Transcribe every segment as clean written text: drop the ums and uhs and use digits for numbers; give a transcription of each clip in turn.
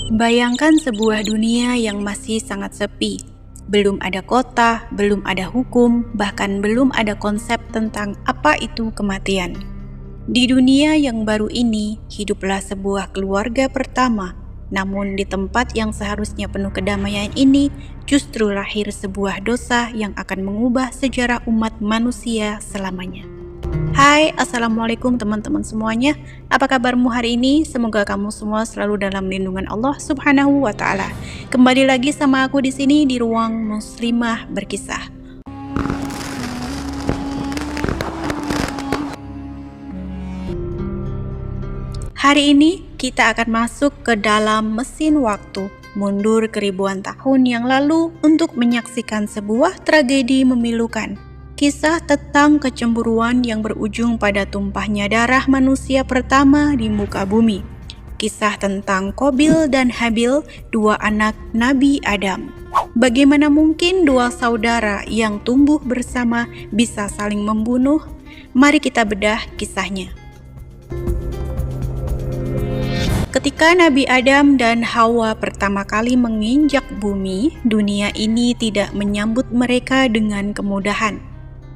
Bayangkan sebuah dunia yang masih sangat sepi. Belum ada kota, belum ada hukum, bahkan belum ada konsep tentang apa itu kematian. Di dunia yang baru ini, hiduplah sebuah keluarga pertama. Namun di tempat yang seharusnya penuh kedamaian ini, justru lahir sebuah dosa yang akan mengubah sejarah umat manusia selamanya. Hai, Assalamualaikum teman-teman semuanya. Apa kabarmu hari ini? Semoga kamu semua selalu dalam lindungan Allah Subhanahu wa Ta'ala. Kembali lagi sama aku di sini di ruang Muslimah Berkisah. Hari ini kita akan masuk ke dalam mesin waktu, mundur ke ribuan tahun yang lalu untuk menyaksikan sebuah tragedi memilukan. Kisah tentang kecemburuan yang berujung pada tumpahnya darah manusia pertama di muka bumi. Kisah tentang Qabil dan Habil, dua anak Nabi Adam. Bagaimana mungkin dua saudara yang tumbuh bersama bisa saling membunuh? Mari kita bedah kisahnya. Ketika Nabi Adam dan Hawa pertama kali menginjak bumi, dunia ini tidak menyambut mereka dengan kemudahan.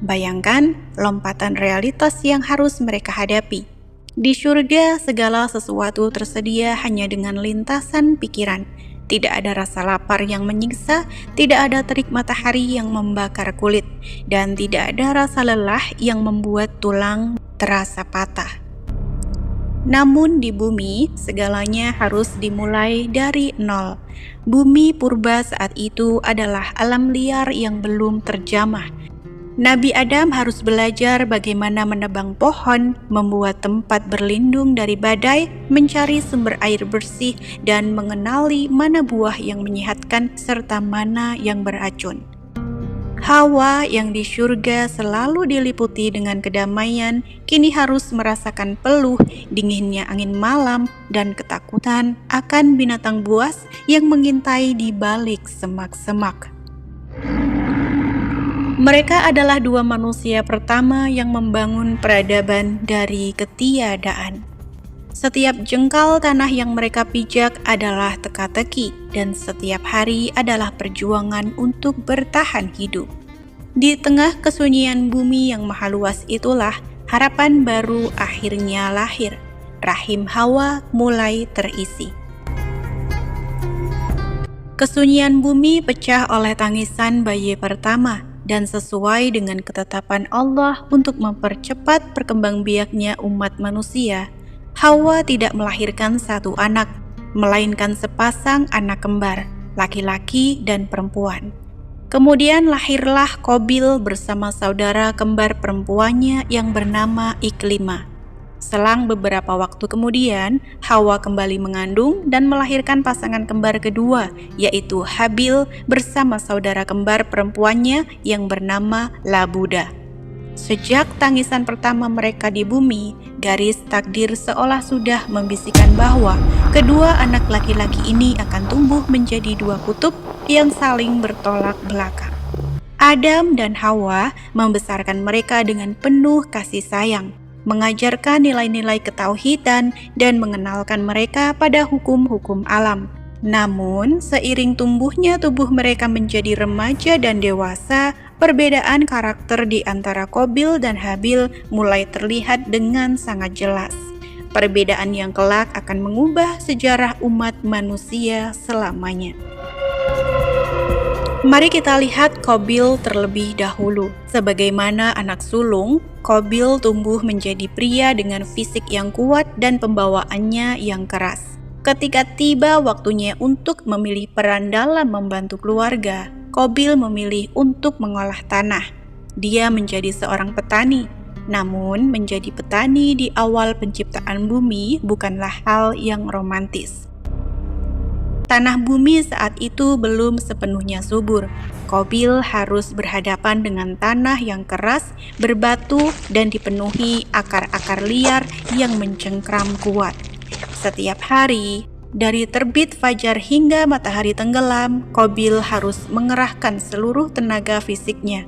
Bayangkan lompatan realitas yang harus mereka hadapi. Di surga, segala sesuatu tersedia hanya dengan lintasan pikiran. Tidak ada rasa lapar yang menyiksa, tidak ada terik matahari yang membakar kulit, dan tidak ada rasa lelah yang membuat tulang terasa patah. Namun di bumi, segalanya harus dimulai dari nol. Bumi purba saat itu adalah alam liar yang belum terjamah. Nabi Adam harus belajar bagaimana menebang pohon, membuat tempat berlindung dari badai, mencari sumber air bersih, dan mengenali mana buah yang menyehatkan serta mana yang beracun. Hawa yang di surga selalu diliputi dengan kedamaian, kini harus merasakan peluh, dinginnya angin malam, dan ketakutan akan binatang buas yang mengintai di balik semak-semak. Mereka adalah dua manusia pertama yang membangun peradaban dari ketiadaan. Setiap jengkal tanah yang mereka pijak adalah teka-teki, dan setiap hari adalah perjuangan untuk bertahan hidup. Di tengah kesunyian bumi yang maha luas itulah harapan baru akhirnya lahir. Rahim Hawa mulai terisi. Kesunyian bumi pecah oleh tangisan bayi pertama, dan sesuai dengan ketetapan Allah untuk mempercepat perkembangbiaknya umat manusia, Hawa tidak melahirkan satu anak, melainkan sepasang anak kembar, laki-laki dan perempuan. Kemudian lahirlah Qabil bersama saudara kembar perempuannya yang bernama Iklimah. Selang beberapa waktu kemudian, Hawa kembali mengandung dan melahirkan pasangan kembar kedua, yaitu Habil bersama saudara kembar perempuannya yang bernama Labuda. Sejak tangisan pertama mereka di bumi, garis takdir seolah sudah membisikkan bahwa kedua anak laki-laki ini akan tumbuh menjadi dua kutub yang saling bertolak belakang. Adam dan Hawa membesarkan mereka dengan penuh kasih sayang, mengajarkan nilai-nilai ketauhidan dan mengenalkan mereka pada hukum-hukum alam. Namun, seiring tumbuhnya tubuh mereka menjadi remaja dan dewasa, perbedaan karakter di antara Qabil dan Habil mulai terlihat dengan sangat jelas. Perbedaan yang kelak akan mengubah sejarah umat manusia selamanya. Mari kita lihat Qabil terlebih dahulu. Sebagaimana anak sulung, Qabil tumbuh menjadi pria dengan fisik yang kuat dan pembawaannya yang keras. Ketika tiba waktunya untuk memilih peran dalam membantu keluarga, Qabil memilih untuk mengolah tanah. Dia menjadi seorang petani. Namun, menjadi petani di awal penciptaan bumi bukanlah hal yang romantis. Tanah bumi saat itu belum sepenuhnya subur. Qabil harus berhadapan dengan tanah yang keras, berbatu, dan dipenuhi akar-akar liar yang mencengkram kuat. Setiap hari, dari terbit fajar hingga matahari tenggelam, Qabil harus mengerahkan seluruh tenaga fisiknya.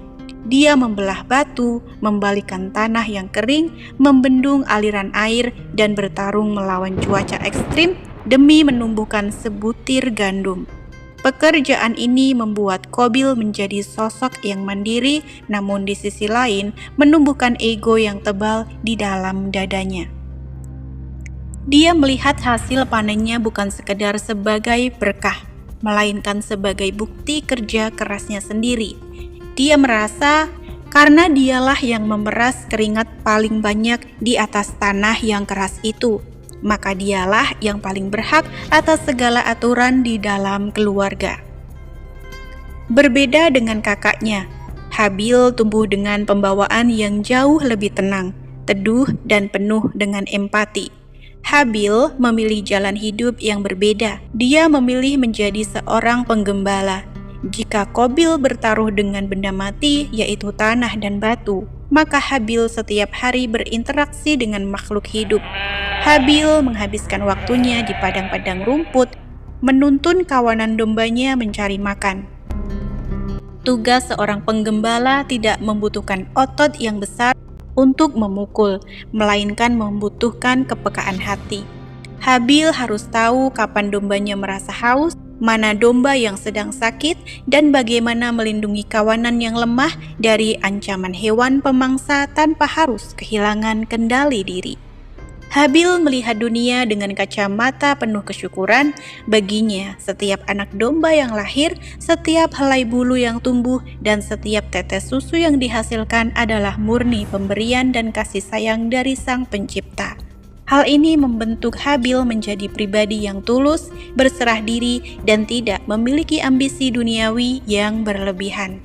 Dia membelah batu, membalikan tanah yang kering, membendung aliran air, dan bertarung melawan cuaca ekstrim demi menumbuhkan sebutir gandum. Pekerjaan ini membuat Qabil menjadi sosok yang mandiri, namun di sisi lain menumbuhkan ego yang tebal di dalam dadanya. Dia melihat hasil panennya bukan sekedar sebagai berkah, melainkan sebagai bukti kerja kerasnya sendiri. Dia merasa karena dialah yang memeras keringat paling banyak di atas tanah yang keras itu, maka dialah yang paling berhak atas segala aturan di dalam keluarga. Berbeda dengan kakaknya, Habil tumbuh dengan pembawaan yang jauh lebih tenang, teduh, dan penuh dengan empati. Habil memilih jalan hidup yang berbeda. Dia memilih menjadi seorang penggembala. Jika Qabil bertaruh dengan benda mati, yaitu tanah dan batu, maka Habil setiap hari berinteraksi dengan makhluk hidup. Habil menghabiskan waktunya di padang-padang rumput, menuntun kawanan dombanya mencari makan. Tugas seorang penggembala tidak membutuhkan otot yang besar untuk memukul, melainkan membutuhkan kepekaan hati. Habil harus tahu kapan dombanya merasa haus, mana domba yang sedang sakit, dan bagaimana melindungi kawanan yang lemah dari ancaman hewan pemangsa tanpa harus kehilangan kendali diri. Habil melihat dunia dengan kacamata penuh kesyukuran. Baginya, setiap anak domba yang lahir, setiap helai bulu yang tumbuh, dan setiap tetes susu yang dihasilkan adalah murni pemberian dan kasih sayang dari Sang Pencipta. Hal ini membentuk Habil menjadi pribadi yang tulus, berserah diri, dan tidak memiliki ambisi duniawi yang berlebihan.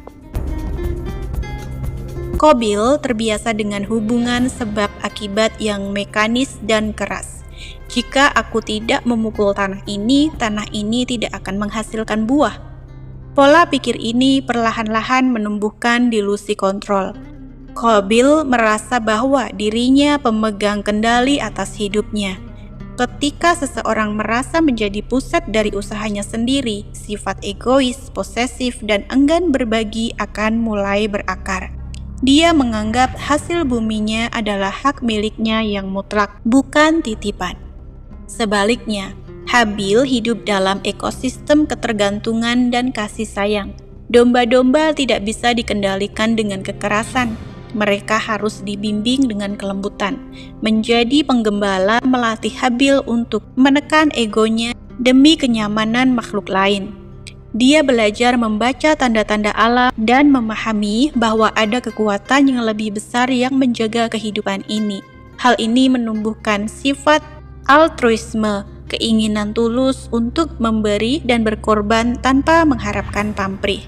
Qabil terbiasa dengan hubungan sebab akibat yang mekanis dan keras. Jika aku tidak memukul tanah ini tidak akan menghasilkan buah. Pola pikir ini perlahan-lahan menumbuhkan delusi kontrol. Qabil merasa bahwa dirinya pemegang kendali atas hidupnya. Ketika seseorang merasa menjadi pusat dari usahanya sendiri, sifat egois, posesif, dan enggan berbagi akan mulai berakar. Dia menganggap hasil buminya adalah hak miliknya yang mutlak, bukan titipan. Sebaliknya, Habil hidup dalam ekosistem ketergantungan dan kasih sayang. Domba-domba tidak bisa dikendalikan dengan kekerasan. Mereka harus dibimbing dengan kelembutan. Menjadi penggembala melatih Habil untuk menekan egonya demi kenyamanan makhluk lain. Dia belajar membaca tanda-tanda alam dan memahami bahwa ada kekuatan yang lebih besar yang menjaga kehidupan ini. Hal ini menumbuhkan sifat altruisme, keinginan tulus untuk memberi dan berkorban tanpa mengharapkan pamrih.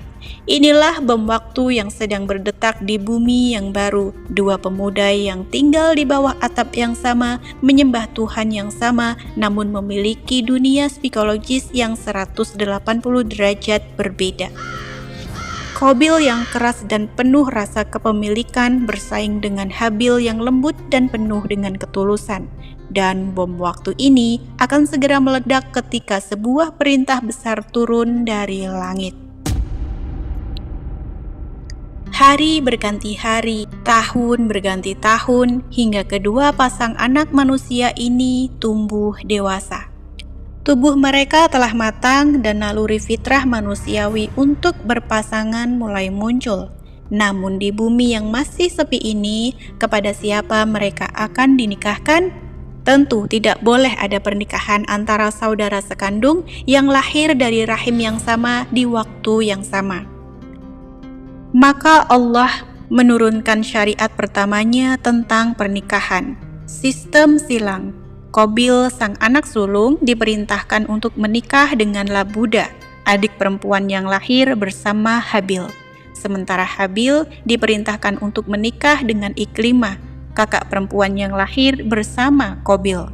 Inilah bom waktu yang sedang berdetak di bumi yang baru. Dua pemuda yang tinggal di bawah atap yang sama, menyembah Tuhan yang sama, namun memiliki dunia psikologis yang 180 derajat berbeda. Qabil yang keras dan penuh rasa kepemilikan bersaing dengan Habil yang lembut dan penuh dengan ketulusan. Dan bom waktu ini akan segera meledak ketika sebuah perintah besar turun dari langit. Hari berganti hari, tahun berganti tahun, hingga kedua pasang anak manusia ini tumbuh dewasa. Tubuh mereka telah matang dan naluri fitrah manusiawi untuk berpasangan mulai muncul. Namun di bumi yang masih sepi ini, kepada siapa mereka akan dinikahkan? Tentu tidak boleh ada pernikahan antara saudara sekandung yang lahir dari rahim yang sama di waktu yang sama. Maka Allah menurunkan syariat pertamanya tentang pernikahan, sistem silang. Qabil, sang anak sulung, diperintahkan untuk menikah dengan Labuda, adik perempuan yang lahir bersama Habil. Sementara Habil diperintahkan untuk menikah dengan Iklimah, kakak perempuan yang lahir bersama Qabil.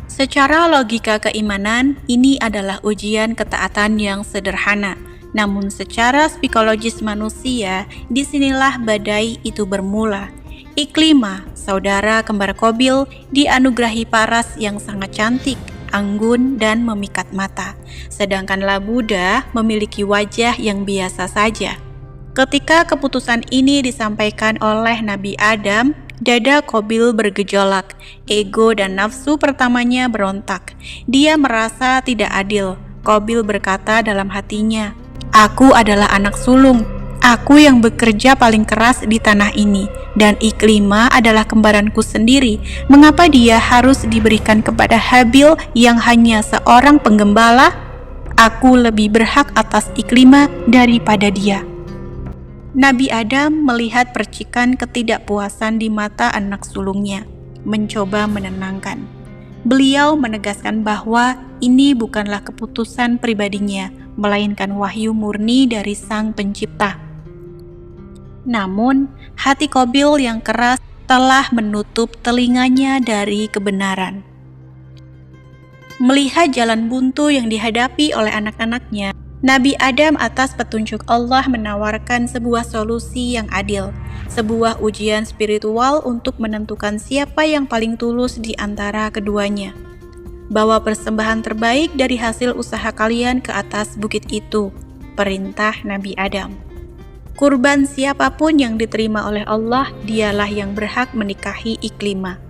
Secara logika keimanan, ini adalah ujian ketaatan yang sederhana. Namun secara psikologis manusia, disinilah badai itu bermula. Iklimah, saudara kembar Qabil, dianugerahi paras yang sangat cantik, anggun, dan memikat mata. Sedangkan Labuda memiliki wajah yang biasa saja. Ketika keputusan ini disampaikan oleh Nabi Adam, Dada Qabil bergejolak, ego dan nafsu pertamanya berontak. Dia merasa tidak adil. Qabil berkata dalam hatinya, "Aku adalah anak sulung. Aku yang bekerja paling keras di tanah ini, dan Iklimah adalah kembaranku sendiri. Mengapa dia harus diberikan kepada Habil yang hanya seorang penggembala? Aku lebih berhak atas Iklimah daripada dia." Nabi Adam melihat percikan ketidakpuasan di mata anak sulungnya, mencoba menenangkan. Beliau menegaskan bahwa ini bukanlah keputusan pribadinya, melainkan wahyu murni dari Sang Pencipta. Namun, hati Qabil yang keras telah menutup telinganya dari kebenaran. Melihat jalan buntu yang dihadapi oleh anak-anaknya, Nabi Adam atas petunjuk Allah menawarkan sebuah solusi yang adil, sebuah ujian spiritual untuk menentukan siapa yang paling tulus di antara keduanya. Bawa persembahan terbaik dari hasil usaha kalian ke atas bukit itu, perintah Nabi Adam. Kurban siapapun yang diterima oleh Allah, dialah yang berhak menikahi Iklimah.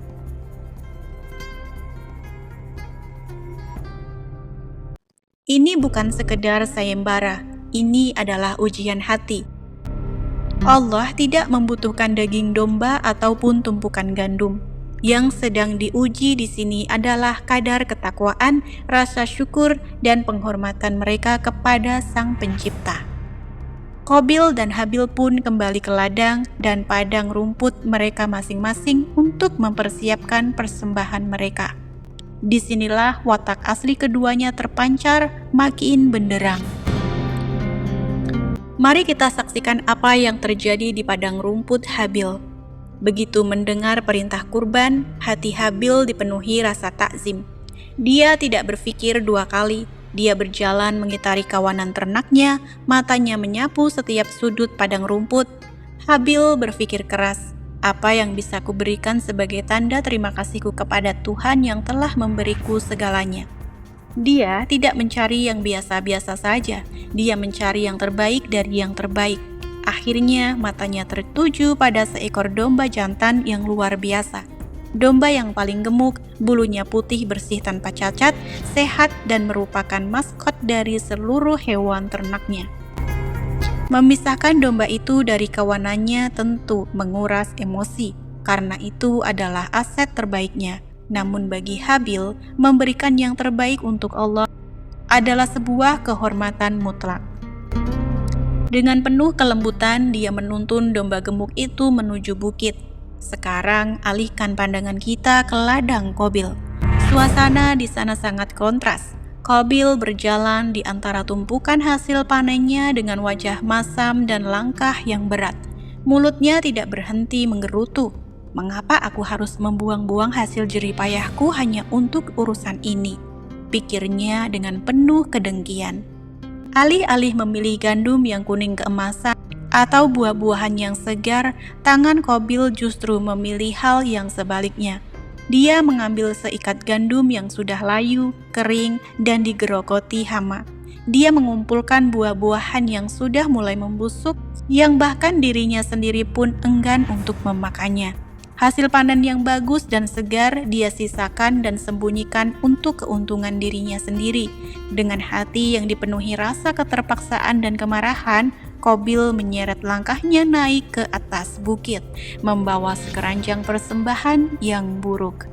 Ini bukan sekedar sayembara, ini adalah ujian hati. Allah tidak membutuhkan daging domba ataupun tumpukan gandum. Yang sedang diuji di sini adalah kadar ketakwaan, rasa syukur, dan penghormatan mereka kepada Sang Pencipta. Qabil dan Habil pun kembali ke ladang dan padang rumput mereka masing-masing untuk mempersiapkan persembahan mereka. Disinilah watak asli keduanya terpancar makin benderang. Mari kita saksikan apa yang terjadi di padang rumput Habil. Begitu mendengar perintah kurban, hati Habil dipenuhi rasa takzim. Dia tidak berpikir dua kali. Dia berjalan mengitari kawanan ternaknya, matanya menyapu setiap sudut padang rumput. Habil berpikir keras. Apa yang bisa kuberikan sebagai tanda terima kasihku kepada Tuhan yang telah memberiku segalanya? Dia tidak mencari yang biasa-biasa saja. Dia mencari yang terbaik dari yang terbaik. Akhirnya matanya tertuju pada seekor domba jantan yang luar biasa. Domba yang paling gemuk, bulunya putih bersih tanpa cacat, sehat dan merupakan maskot dari seluruh hewan ternaknya. Memisahkan domba itu dari kawanannya tentu menguras emosi, karena itu adalah aset terbaiknya. Namun bagi Habil, memberikan yang terbaik untuk Allah adalah sebuah kehormatan mutlak. Dengan penuh kelembutan, dia menuntun domba gemuk itu menuju bukit. Sekarang alihkan pandangan kita ke ladang Qabil. Suasana di sana sangat kontras. Qabil berjalan di antara tumpukan hasil panennya dengan wajah masam dan langkah yang berat. Mulutnya tidak berhenti menggerutu. Mengapa aku harus membuang-buang hasil jerih payahku hanya untuk urusan ini? Pikirnya dengan penuh kedengkian. Alih-alih memilih gandum yang kuning keemasan atau buah-buahan yang segar, tangan Qabil justru memilih hal yang sebaliknya. Dia mengambil seikat gandum yang sudah layu, kering, dan digerogoti hama. Dia mengumpulkan buah-buahan yang sudah mulai membusuk, yang bahkan dirinya sendiri pun enggan untuk memakannya. Hasil panen yang bagus dan segar dia sisakan dan sembunyikan untuk keuntungan dirinya sendiri. Dengan hati yang dipenuhi rasa keterpaksaan dan kemarahan, Qabil menyeret langkahnya naik ke atas bukit, membawa sekeranjang persembahan yang buruk.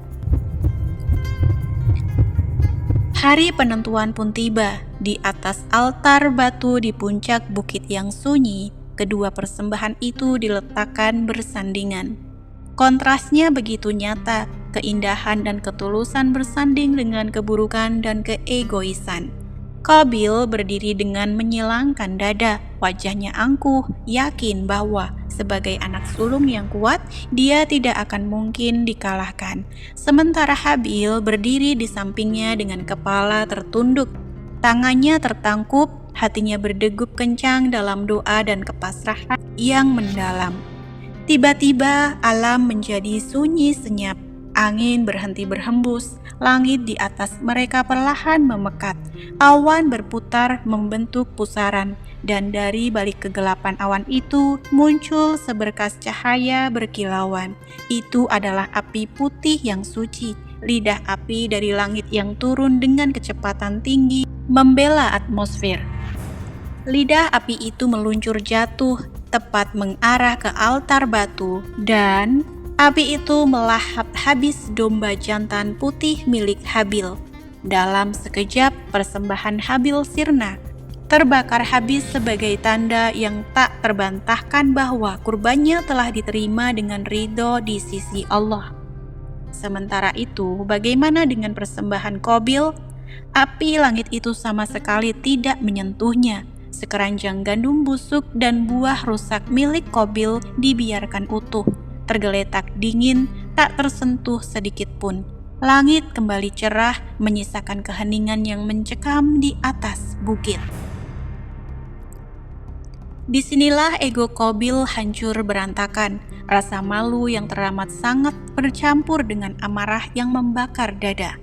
Hari penentuan pun tiba. Di atas altar batu di puncak bukit yang sunyi, kedua persembahan itu diletakkan bersandingan. Kontrasnya begitu nyata, keindahan dan ketulusan bersanding dengan keburukan dan keegoisan. Qabil berdiri dengan menyilangkan dada, wajahnya angkuh, yakin bahwa sebagai anak sulung yang kuat, dia tidak akan mungkin dikalahkan. Sementara Habil berdiri di sampingnya dengan kepala tertunduk, tangannya tertangkup, hatinya berdegup kencang dalam doa dan kepasrahan yang mendalam. Tiba-tiba alam menjadi sunyi senyap. Angin berhenti berhembus, langit di atas mereka perlahan memekat, awan berputar membentuk pusaran, dan dari balik kegelapan awan itu muncul seberkas cahaya berkilauan. Itu adalah api putih yang suci, lidah api dari langit yang turun dengan kecepatan tinggi membela atmosfer. Lidah api itu meluncur jatuh, tepat mengarah ke altar batu, dan api itu melahap habis domba jantan putih milik Habil. Dalam sekejap, persembahan Habil sirna, terbakar habis sebagai tanda yang tak terbantahkan bahwa kurbannya telah diterima dengan ridho di sisi Allah. Sementara itu, bagaimana dengan persembahan Qabil? Api langit itu sama sekali tidak menyentuhnya. Sekeranjang gandum busuk dan buah rusak milik Qabil dibiarkan utuh, tergeletak dingin, tak tersentuh sedikit pun. Langit kembali cerah, menyisakan keheningan yang mencekam di atas bukit. Disinilah ego Qabil hancur berantakan. Rasa malu yang teramat sangat bercampur dengan amarah yang membakar dada.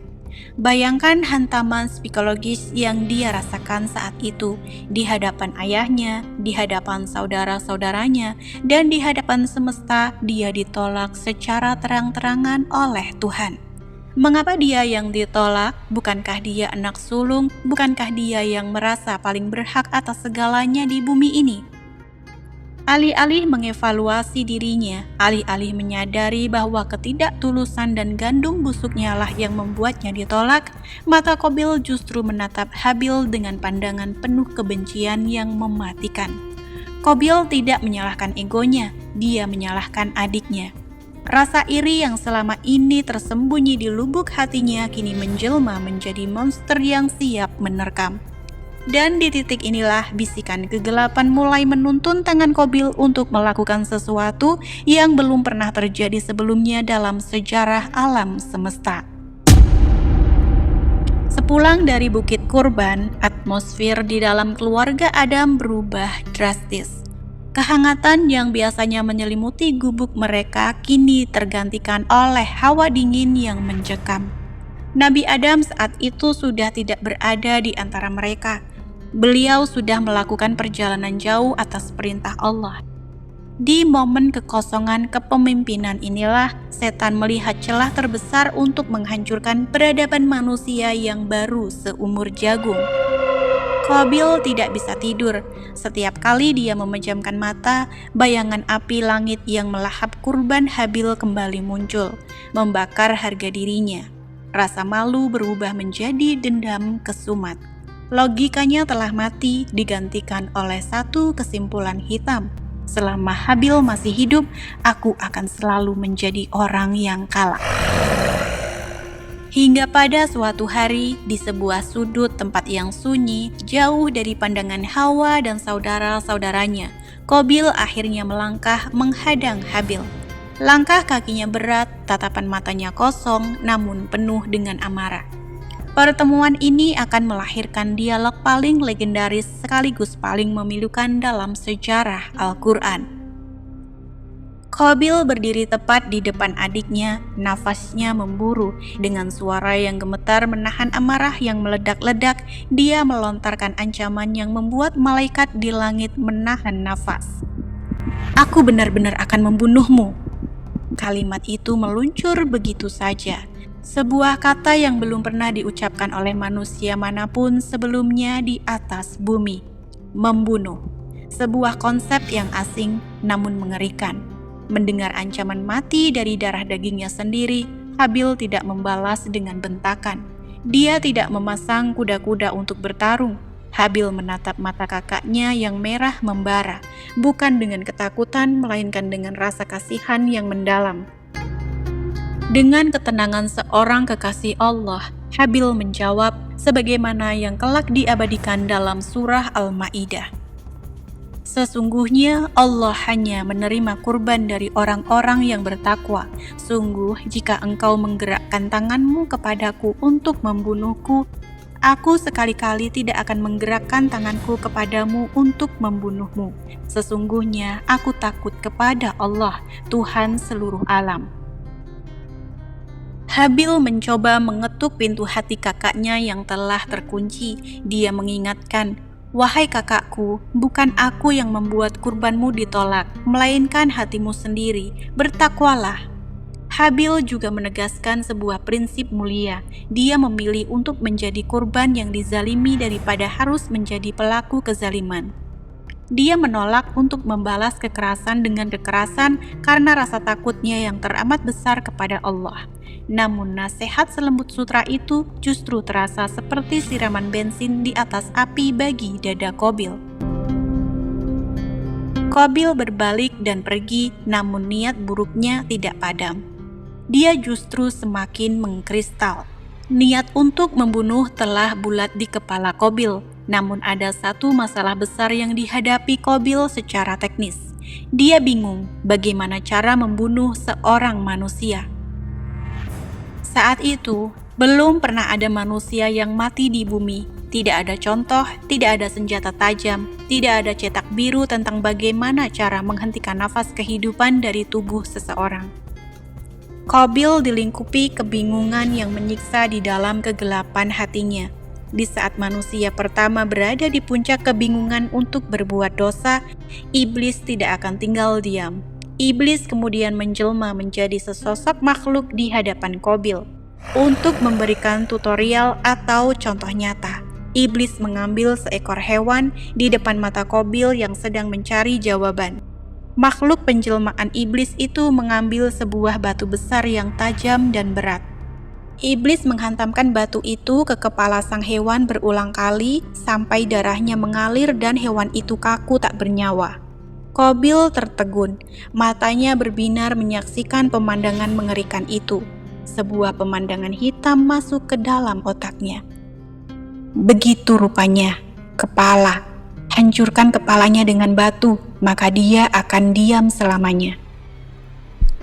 Bayangkan hantaman psikologis yang dia rasakan saat itu, di hadapan ayahnya, di hadapan saudara-saudaranya, dan di hadapan semesta. Dia ditolak secara terang-terangan oleh Tuhan. Mengapa dia yang ditolak? Bukankah dia anak sulung? Bukankah dia yang merasa paling berhak atas segalanya di bumi ini? Alih-alih mengevaluasi dirinya, alih-alih menyadari bahwa ketidaktulusan dan gandum busuknya lah yang membuatnya ditolak, mata Qabil justru menatap Habil dengan pandangan penuh kebencian yang mematikan. Qabil tidak menyalahkan egonya, dia menyalahkan adiknya. Rasa iri yang selama ini tersembunyi di lubuk hatinya kini menjelma menjadi monster yang siap menerkam. Dan di titik inilah bisikan kegelapan mulai menuntun tangan Qabil untuk melakukan sesuatu yang belum pernah terjadi sebelumnya dalam sejarah alam semesta. Sepulang dari Bukit Kurban, atmosfer di dalam keluarga Adam berubah drastis. Kehangatan yang biasanya menyelimuti gubuk mereka kini tergantikan oleh hawa dingin yang mencekam. Nabi Adam saat itu sudah tidak berada di antara mereka. Beliau sudah melakukan perjalanan jauh atas perintah Allah. Di momen kekosongan kepemimpinan inilah setan melihat celah terbesar untuk menghancurkan peradaban manusia yang baru seumur jagung. Qabil tidak bisa tidur. Setiap kali dia memejamkan mata, bayangan api langit yang melahap kurban Habil kembali muncul, membakar harga dirinya. Rasa malu berubah menjadi dendam kesumat. Logikanya telah mati, digantikan oleh satu kesimpulan hitam. Selama Habil masih hidup, aku akan selalu menjadi orang yang kalah. Hingga pada suatu hari, di sebuah sudut tempat yang sunyi, jauh dari pandangan Hawa dan saudara-saudaranya, Qabil akhirnya melangkah menghadang Habil. Langkah kakinya berat, tatapan matanya kosong, namun penuh dengan amarah. Pertemuan ini akan melahirkan dialog paling legendaris sekaligus paling memilukan dalam sejarah Al-Quran. Qabil berdiri tepat di depan adiknya, nafasnya memburu. Dengan suara yang gemetar menahan amarah yang meledak-ledak, dia melontarkan ancaman yang membuat malaikat di langit menahan nafas. "Aku benar-benar akan membunuhmu." Kalimat itu meluncur begitu saja. Sebuah kata yang belum pernah diucapkan oleh manusia manapun sebelumnya di atas bumi. Membunuh. Sebuah konsep yang asing namun mengerikan. Mendengar ancaman mati dari darah dagingnya sendiri, Habil tidak membalas dengan bentakan. Dia tidak memasang kuda-kuda untuk bertarung. Habil menatap mata kakaknya yang merah membara, bukan dengan ketakutan melainkan dengan rasa kasihan yang mendalam. Dengan ketenangan seorang kekasih Allah, Habil menjawab sebagaimana yang kelak diabadikan dalam surah Al-Maidah. Sesungguhnya Allah hanya menerima kurban dari orang-orang yang bertakwa. Sungguh jika engkau menggerakkan tanganmu kepadaku untuk membunuhku, aku sekali-kali tidak akan menggerakkan tanganku kepadamu untuk membunuhmu. Sesungguhnya aku takut kepada Allah, Tuhan seluruh alam. Habil mencoba mengetuk pintu hati kakaknya yang telah terkunci. Dia mengingatkan, "Wahai kakakku, bukan aku yang membuat kurbanmu ditolak, melainkan hatimu sendiri. Bertakwalah." Habil juga menegaskan sebuah prinsip mulia. Dia memilih untuk menjadi korban yang dizalimi daripada harus menjadi pelaku kezaliman. Dia menolak untuk membalas kekerasan dengan kekerasan karena rasa takutnya yang teramat besar kepada Allah. Namun nasihat selembut sutra itu justru terasa seperti siraman bensin di atas api bagi dada Qabil. Qabil berbalik dan pergi, namun niat buruknya tidak padam. Dia justru semakin mengkristal. Niat untuk membunuh telah bulat di kepala Qabil, namun ada satu masalah besar yang dihadapi Qabil secara teknis. Dia bingung bagaimana cara membunuh seorang manusia. Saat itu, belum pernah ada manusia yang mati di bumi. Tidak ada contoh, tidak ada senjata tajam, tidak ada cetak biru tentang bagaimana cara menghentikan nafas kehidupan dari tubuh seseorang. Qabil dilingkupi kebingungan yang menyiksa di dalam kegelapan hatinya. Di saat manusia pertama berada di puncak kebingungan untuk berbuat dosa, iblis tidak akan tinggal diam. Iblis kemudian menjelma menjadi sesosok makhluk di hadapan Qabil. Untuk memberikan tutorial atau contoh nyata, iblis mengambil seekor hewan di depan mata Qabil yang sedang mencari jawaban. Makhluk penjelmaan iblis itu mengambil sebuah batu besar yang tajam dan berat. Iblis menghantamkan batu itu ke kepala sang hewan berulang kali sampai darahnya mengalir dan hewan itu kaku tak bernyawa. Qabil tertegun, matanya berbinar menyaksikan pemandangan mengerikan itu. Sebuah pemandangan hitam masuk ke dalam otaknya. Begitu rupanya, kepala. Hancurkan kepalanya dengan batu, maka dia akan diam selamanya.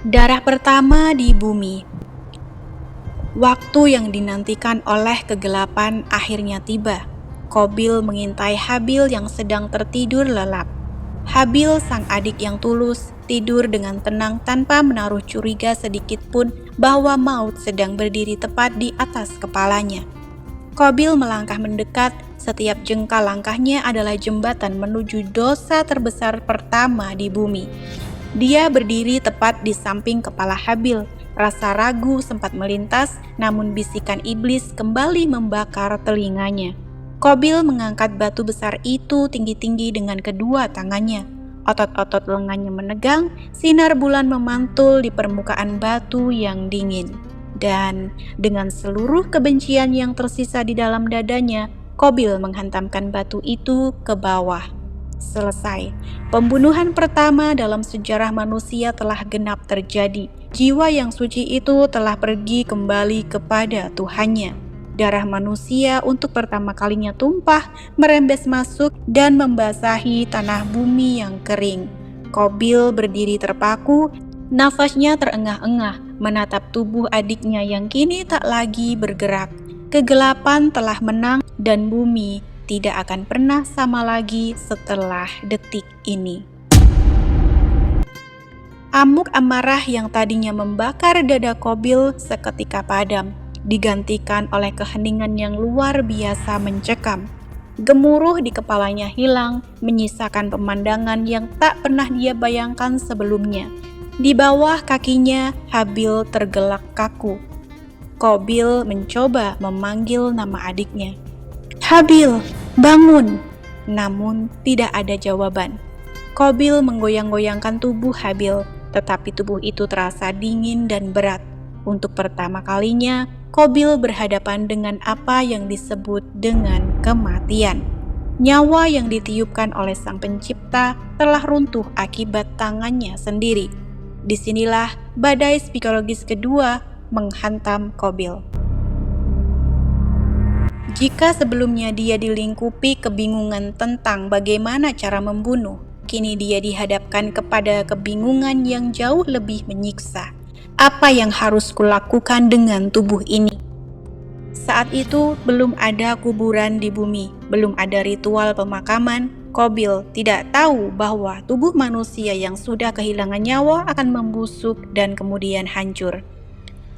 Darah pertama di bumi. Waktu yang dinantikan oleh kegelapan akhirnya tiba. Qabil mengintai Habil yang sedang tertidur lelap. Habil, sang adik yang tulus, tidur dengan tenang tanpa menaruh curiga sedikit pun bahwa maut sedang berdiri tepat di atas kepalanya. Qabil melangkah mendekat, setiap jengkal langkahnya adalah jembatan menuju dosa terbesar pertama di bumi. Dia berdiri tepat di samping kepala Habil. Rasa ragu sempat melintas, namun bisikan iblis kembali membakar telinganya. Qabil mengangkat batu besar itu tinggi-tinggi dengan kedua tangannya. Otot-otot lengannya menegang, sinar bulan memantul di permukaan batu yang dingin. Dan dengan seluruh kebencian yang tersisa di dalam dadanya, Qabil menghantamkan batu itu ke bawah. Selesai. Pembunuhan pertama dalam sejarah manusia telah genap terjadi. Jiwa yang suci itu telah pergi kembali kepada Tuhannya. Darah manusia untuk pertama kalinya tumpah, merembes masuk dan membasahi tanah bumi yang kering. Qabil berdiri terpaku, nafasnya terengah-engah, menatap tubuh adiknya yang kini tak lagi bergerak. Kegelapan telah menang dan bumi tidak akan pernah sama lagi setelah detik ini. Amuk amarah yang tadinya membakar dada Qabil seketika padam, digantikan oleh keheningan yang luar biasa mencekam. Gemuruh di kepalanya hilang, menyisakan pemandangan yang tak pernah dia bayangkan sebelumnya. Di bawah kakinya, Habil tergelak kaku. Qabil mencoba memanggil nama adiknya. "Habil, bangun!" Namun tidak ada jawaban. Qabil menggoyang-goyangkan tubuh Habil, tetapi tubuh itu terasa dingin dan berat. Untuk pertama kalinya, Qabil berhadapan dengan apa yang disebut dengan kematian. Nyawa yang ditiupkan oleh Sang Pencipta telah runtuh akibat tangannya sendiri. Disinilah badai psikologis kedua menghantam Qabil. Jika sebelumnya dia dilingkupi kebingungan tentang bagaimana cara membunuh, kini dia dihadapkan kepada kebingungan yang jauh lebih menyiksa. Apa yang harus kulakukan dengan tubuh ini? Saat itu belum ada kuburan di bumi, belum ada ritual pemakaman. Qabil tidak tahu bahwa tubuh manusia yang sudah kehilangan nyawa akan membusuk dan kemudian hancur.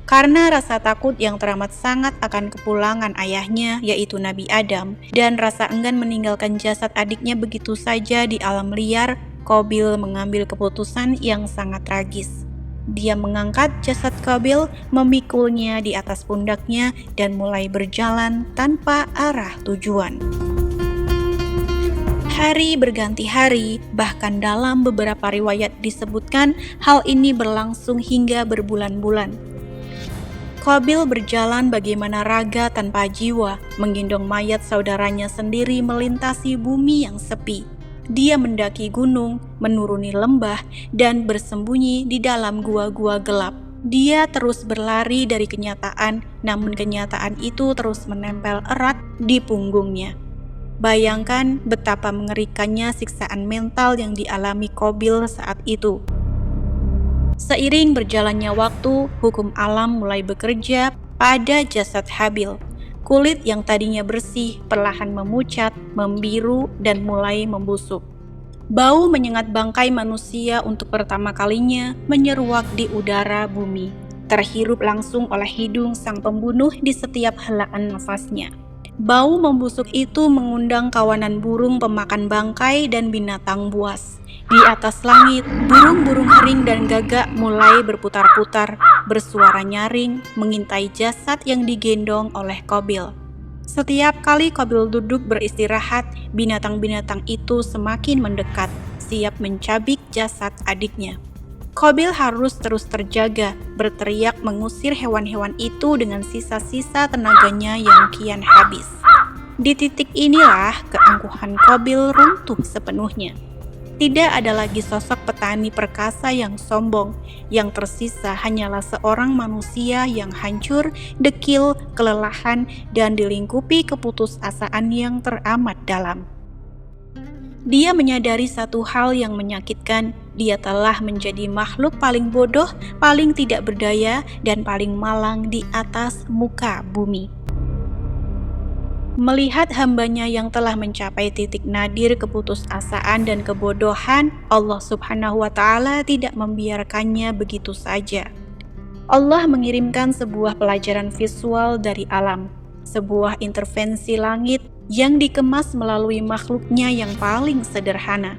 Karena rasa takut yang teramat sangat akan kepulangan ayahnya, yaitu Nabi Adam, dan rasa enggan meninggalkan jasad adiknya begitu saja di alam liar, Qabil mengambil keputusan yang sangat tragis. Dia mengangkat jasad Qabil, memikulnya di atas pundaknya, dan mulai berjalan tanpa arah tujuan. Hari berganti hari, bahkan dalam beberapa riwayat disebutkan hal ini berlangsung hingga berbulan-bulan. Qabil berjalan bagaimana raga tanpa jiwa, menggendong mayat saudaranya sendiri melintasi bumi yang sepi. Dia mendaki gunung, menuruni lembah, dan bersembunyi di dalam gua-gua gelap. Dia terus berlari dari kenyataan, namun kenyataan itu terus menempel erat di punggungnya. Bayangkan betapa mengerikannya siksaan mental yang dialami Qabil saat itu. Seiring berjalannya waktu, hukum alam mulai bekerja pada jasad Habil. Kulit yang tadinya bersih perlahan memucat, membiru, dan mulai membusuk. Bau menyengat bangkai manusia untuk pertama kalinya menyeruak di udara bumi, terhirup langsung oleh hidung sang pembunuh di setiap helaan nafasnya. Bau membusuk itu mengundang kawanan burung pemakan bangkai dan binatang buas. Di atas langit, burung-burung kering dan gagak mulai berputar-putar, bersuara nyaring, mengintai jasad yang digendong oleh Qabil. Setiap kali Qabil duduk beristirahat, binatang-binatang itu semakin mendekat, siap mencabik jasad adiknya. Qabil harus terus terjaga, berteriak mengusir hewan-hewan itu dengan sisa-sisa tenaganya yang kian habis. Di titik inilah keangkuhan Qabil runtuh sepenuhnya. Tidak ada lagi sosok petani perkasa yang sombong, yang tersisa hanyalah seorang manusia yang hancur, dekil, kelelahan, dan dilingkupi keputusasaan yang teramat dalam. Dia menyadari satu hal yang menyakitkan, dia telah menjadi makhluk paling bodoh, paling tidak berdaya, dan paling malang di atas muka bumi. Melihat hambanya yang telah mencapai titik nadir keputusasaan dan kebodohan, Allah Subhanahu wa Ta'ala tidak membiarkannya begitu saja. Allah mengirimkan sebuah pelajaran visual dari alam, sebuah intervensi langit yang dikemas melalui makhluknya yang paling sederhana.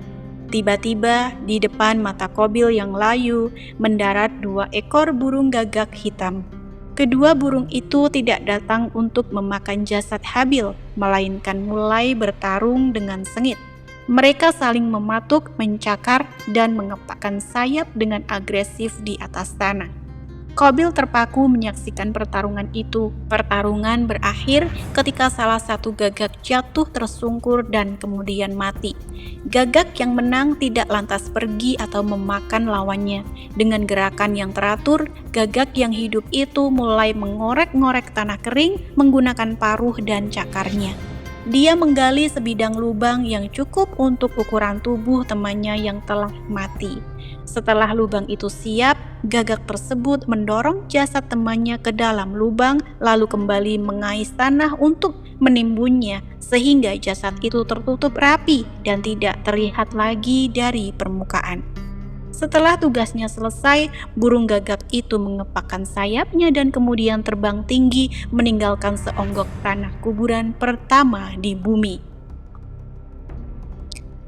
Tiba-tiba di depan mata Qabil yang layu mendarat 2 ekor burung gagak hitam. Kedua burung itu tidak datang untuk memakan jasad Habil, melainkan mulai bertarung dengan sengit. Mereka saling mematuk, mencakar, dan mengepakkan sayap dengan agresif di atas tanah. Qabil terpaku menyaksikan pertarungan itu. Pertarungan berakhir ketika salah satu gagak jatuh tersungkur dan kemudian mati. Gagak yang menang tidak lantas pergi atau memakan lawannya. Dengan gerakan yang teratur, gagak yang hidup itu mulai mengorek-ngorek tanah kering menggunakan paruh dan cakarnya. Dia menggali sebidang lubang yang cukup untuk ukuran tubuh temannya yang telah mati. Setelah lubang itu siap, gagak tersebut mendorong jasad temannya ke dalam lubang, lalu kembali mengais tanah untuk menimbunnya, sehingga jasad itu tertutup rapi dan tidak terlihat lagi dari permukaan. Setelah tugasnya selesai, burung gagak itu mengepakkan sayapnya dan kemudian terbang tinggi, meninggalkan seonggok tanah kuburan pertama di bumi.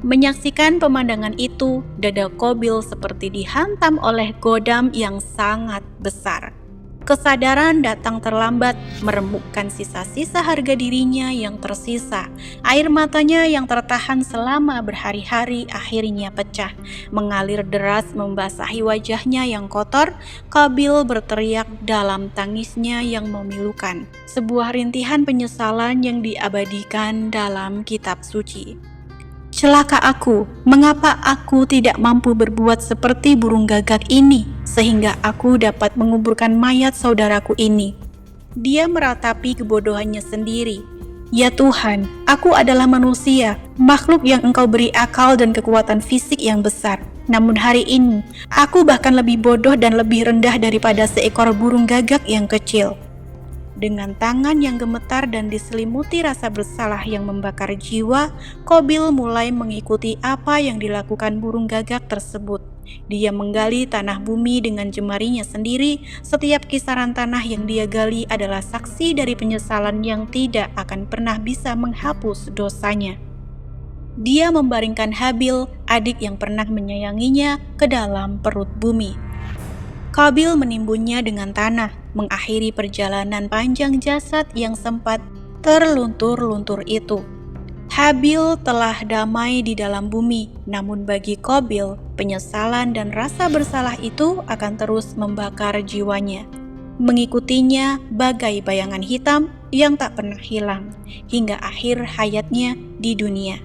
Menyaksikan pemandangan itu, dada Qabil seperti dihantam oleh godam yang sangat besar. Kesadaran datang terlambat, meremukkan sisa-sisa harga dirinya yang tersisa. Air matanya yang tertahan selama berhari-hari akhirnya pecah, mengalir deras membasahi wajahnya yang kotor. Qabil berteriak dalam tangisnya yang memilukan, sebuah rintihan penyesalan yang diabadikan dalam kitab suci. Celaka aku, mengapa aku tidak mampu berbuat seperti burung gagak ini, sehingga aku dapat menguburkan mayat saudaraku ini. Dia meratapi kebodohannya sendiri. Ya Tuhan, aku adalah manusia, makhluk yang Engkau beri akal dan kekuatan fisik yang besar. Namun hari ini, aku bahkan lebih bodoh dan lebih rendah daripada seekor burung gagak yang kecil. Dengan tangan yang gemetar dan diselimuti rasa bersalah yang membakar jiwa, Qabil mulai mengikuti apa yang dilakukan burung gagak tersebut. Dia menggali tanah bumi dengan jemarinya sendiri. Setiap kisaran tanah yang dia gali adalah saksi dari penyesalan yang tidak akan pernah bisa menghapus dosanya. Dia membaringkan Habil, adik yang pernah menyayanginya, ke dalam perut bumi. Qabil menimbunnya dengan tanah, mengakhiri perjalanan panjang jasad yang sempat terluntur-luntur itu. Habil telah damai di dalam bumi, namun bagi Qabil, penyesalan dan rasa bersalah itu akan terus membakar jiwanya, mengikutinya bagai bayangan hitam yang tak pernah hilang, hingga akhir hayatnya di dunia.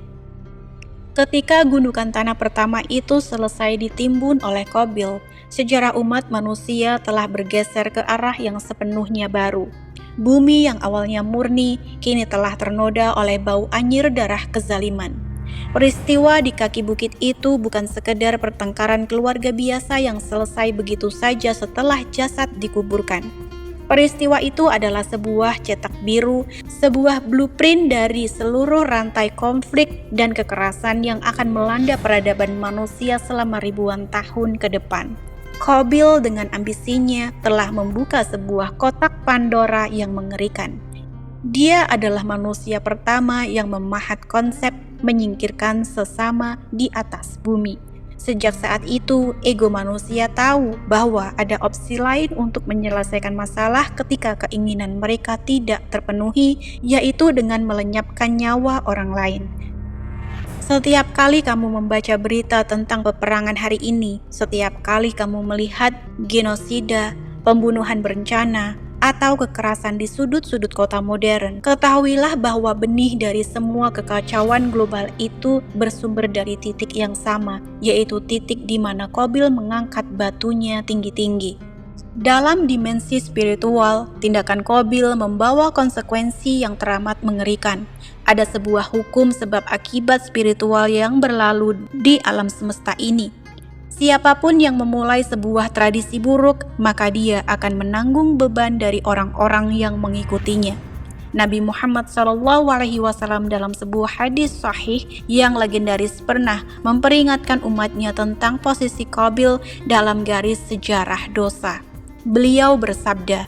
Ketika gundukan tanah pertama itu selesai ditimbun oleh Qabil, sejarah umat manusia telah bergeser ke arah yang sepenuhnya baru. Bumi yang awalnya murni, kini telah ternoda oleh bau anyir darah kezaliman. Peristiwa di kaki bukit itu bukan sekedar pertengkaran keluarga biasa yang selesai begitu saja setelah jasad dikuburkan. Peristiwa itu adalah sebuah cetak biru, sebuah blueprint dari seluruh rantai konflik dan kekerasan yang akan melanda peradaban manusia selama ribuan tahun ke depan. Qabil dengan ambisinya telah membuka sebuah kotak Pandora yang mengerikan. Dia adalah manusia pertama yang memahat konsep menyingkirkan sesama di atas bumi. Sejak saat itu, ego manusia tahu bahwa ada opsi lain untuk menyelesaikan masalah ketika keinginan mereka tidak terpenuhi, yaitu dengan melenyapkan nyawa orang lain. Setiap kali kamu membaca berita tentang peperangan hari ini, setiap kali kamu melihat genosida, pembunuhan berencana, atau kekerasan di sudut-sudut kota modern, ketahuilah bahwa benih dari semua kekacauan global itu bersumber dari titik yang sama, yaitu titik di mana Qabil mengangkat batunya tinggi-tinggi. Dalam dimensi spiritual, tindakan Qabil membawa konsekuensi yang teramat mengerikan. Ada sebuah hukum sebab akibat spiritual yang berlalu di alam semesta ini. Siapapun yang memulai sebuah tradisi buruk, maka dia akan menanggung beban dari orang-orang yang mengikutinya. Nabi Muhammad SAW dalam sebuah hadis sahih yang legendaris pernah memperingatkan umatnya tentang posisi Qabil dalam garis sejarah dosa. Beliau bersabda,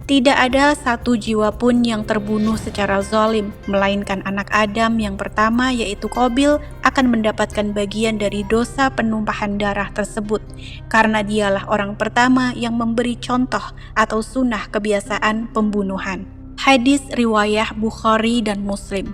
"Tidak ada satu jiwa pun yang terbunuh secara zalim, melainkan anak Adam yang pertama yaitu Qabil akan mendapatkan bagian dari dosa penumpahan darah tersebut, karena dialah orang pertama yang memberi contoh atau sunnah kebiasaan pembunuhan." Hadis riwayah Bukhari dan Muslim.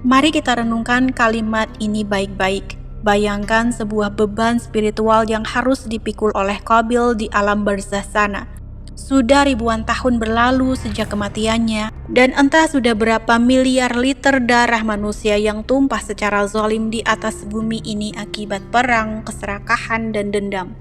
Mari kita renungkan kalimat ini baik-baik. Bayangkan sebuah beban spiritual yang harus dipikul oleh Qabil di alam barzah sana. Sudah ribuan tahun berlalu sejak kematiannya, dan entah sudah berapa miliar liter darah manusia yang tumpah secara zalim di atas bumi ini akibat perang, keserakahan, dan dendam.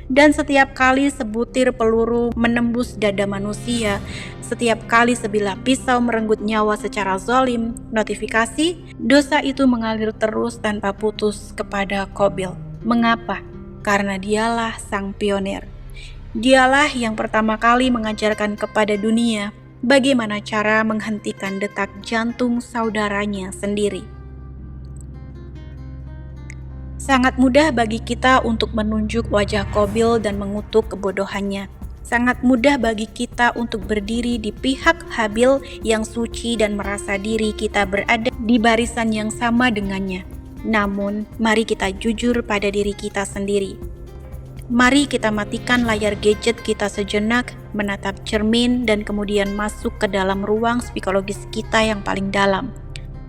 Dan setiap kali sebutir peluru menembus dada manusia, setiap kali sebilah pisau merenggut nyawa secara zalim, notifikasi dosa itu mengalir terus tanpa putus kepada Qabil. Mengapa? Karena dialah sang pionir. Dialah yang pertama kali mengajarkan kepada dunia bagaimana cara menghentikan detak jantung saudaranya sendiri. Sangat mudah bagi kita untuk menunjuk wajah Qabil dan mengutuk kebodohannya. Sangat mudah bagi kita untuk berdiri di pihak Habil yang suci dan merasa diri kita berada di barisan yang sama dengannya. Namun, mari kita jujur pada diri kita sendiri. Mari kita matikan layar gadget kita sejenak, menatap cermin, dan kemudian masuk ke dalam ruang psikologis kita yang paling dalam.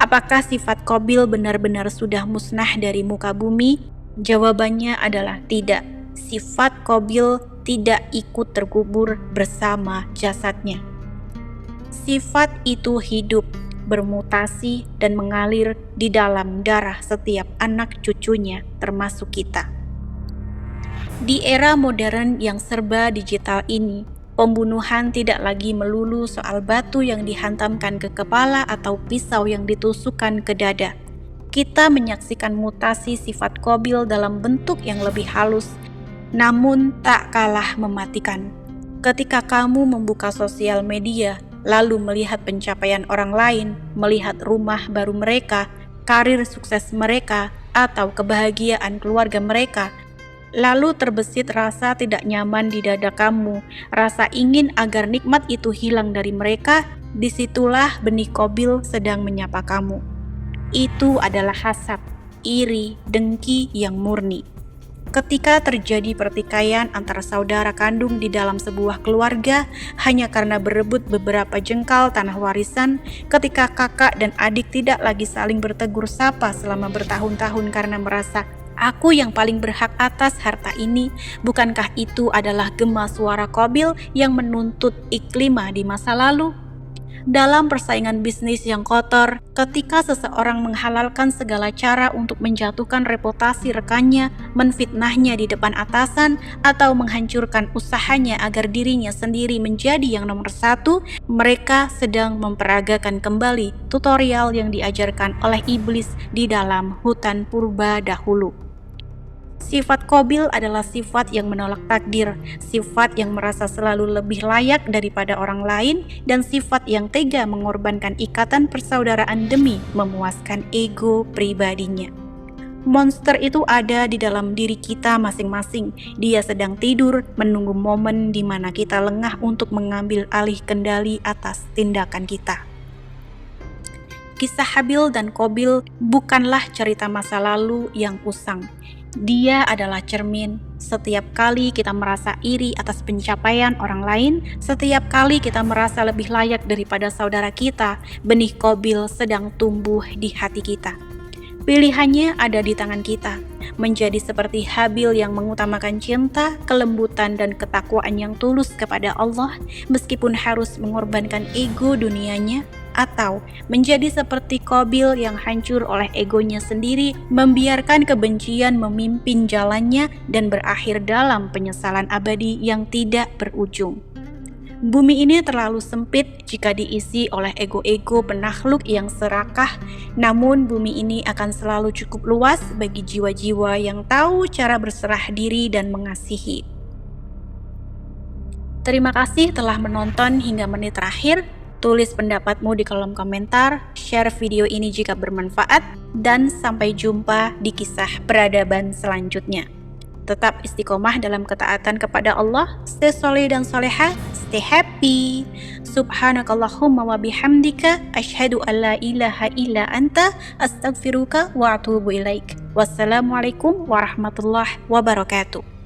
Apakah sifat Qabil benar-benar sudah musnah dari muka bumi? Jawabannya adalah tidak. Sifat Qabil tidak ikut terkubur bersama jasadnya. Sifat itu hidup, bermutasi, dan mengalir di dalam darah setiap anak cucunya, termasuk kita. Di era modern yang serba digital ini, pembunuhan tidak lagi melulu soal batu yang dihantamkan ke kepala atau pisau yang ditusukkan ke dada. Kita menyaksikan mutasi sifat Qabil dalam bentuk yang lebih halus, namun tak kalah mematikan. Ketika kamu membuka sosial media, lalu melihat pencapaian orang lain, melihat rumah baru mereka, karir sukses mereka, atau kebahagiaan keluarga mereka, lalu terbesit rasa tidak nyaman di dada kamu, rasa ingin agar nikmat itu hilang dari mereka, disitulah benih Qabil sedang menyapa kamu. Itu adalah hasad, iri, dengki yang murni. Ketika terjadi pertikaian antara saudara kandung di dalam sebuah keluarga hanya karena berebut beberapa jengkal tanah warisan, ketika kakak dan adik tidak lagi saling bertegur sapa selama bertahun-tahun karena merasa aku yang paling berhak atas harta ini, bukankah itu adalah gema suara Qabil yang menuntut Iklimah di masa lalu? Dalam persaingan bisnis yang kotor, ketika seseorang menghalalkan segala cara untuk menjatuhkan reputasi rekannya, menfitnahnya di depan atasan, atau menghancurkan usahanya agar dirinya sendiri menjadi yang nomor satu, mereka sedang memperagakan kembali tutorial yang diajarkan oleh iblis di dalam hutan purba dahulu. Sifat Qabil adalah sifat yang menolak takdir, sifat yang merasa selalu lebih layak daripada orang lain, dan sifat yang tega mengorbankan ikatan persaudaraan demi memuaskan ego pribadinya. Monster itu ada di dalam diri kita masing-masing. Dia sedang tidur, menunggu momen di mana kita lengah untuk mengambil alih kendali atas tindakan kita. Kisah Habil dan Qabil bukanlah cerita masa lalu yang usang. Dia adalah cermin. Setiap kali kita merasa iri atas pencapaian orang lain, setiap kali kita merasa lebih layak daripada saudara kita, benih Qabil sedang tumbuh di hati kita. Pilihannya ada di tangan kita, menjadi seperti Habil yang mengutamakan cinta, kelembutan, dan ketakwaan yang tulus kepada Allah, meskipun harus mengorbankan ego dunianya, atau menjadi seperti Qabil yang hancur oleh egonya sendiri, membiarkan kebencian memimpin jalannya dan berakhir dalam penyesalan abadi yang tidak berujung. Bumi ini terlalu sempit jika diisi oleh ego-ego penakluk yang serakah, namun bumi ini akan selalu cukup luas bagi jiwa-jiwa yang tahu cara berserah diri dan mengasihi. Terima kasih telah menonton hingga menit terakhir. Tulis pendapatmu di kolom komentar, share video ini jika bermanfaat, dan sampai jumpa di kisah peradaban selanjutnya. Tetap istiqomah dalam ketaatan kepada Allah, stay soleh dan soleha, stay happy. Subhanakallahumma wa bihamdika, asyhadu an la ilaha illa anta, astaghfiruka wa atubu ilaik. Wassalamualaikum warahmatullahi wabarakatuh.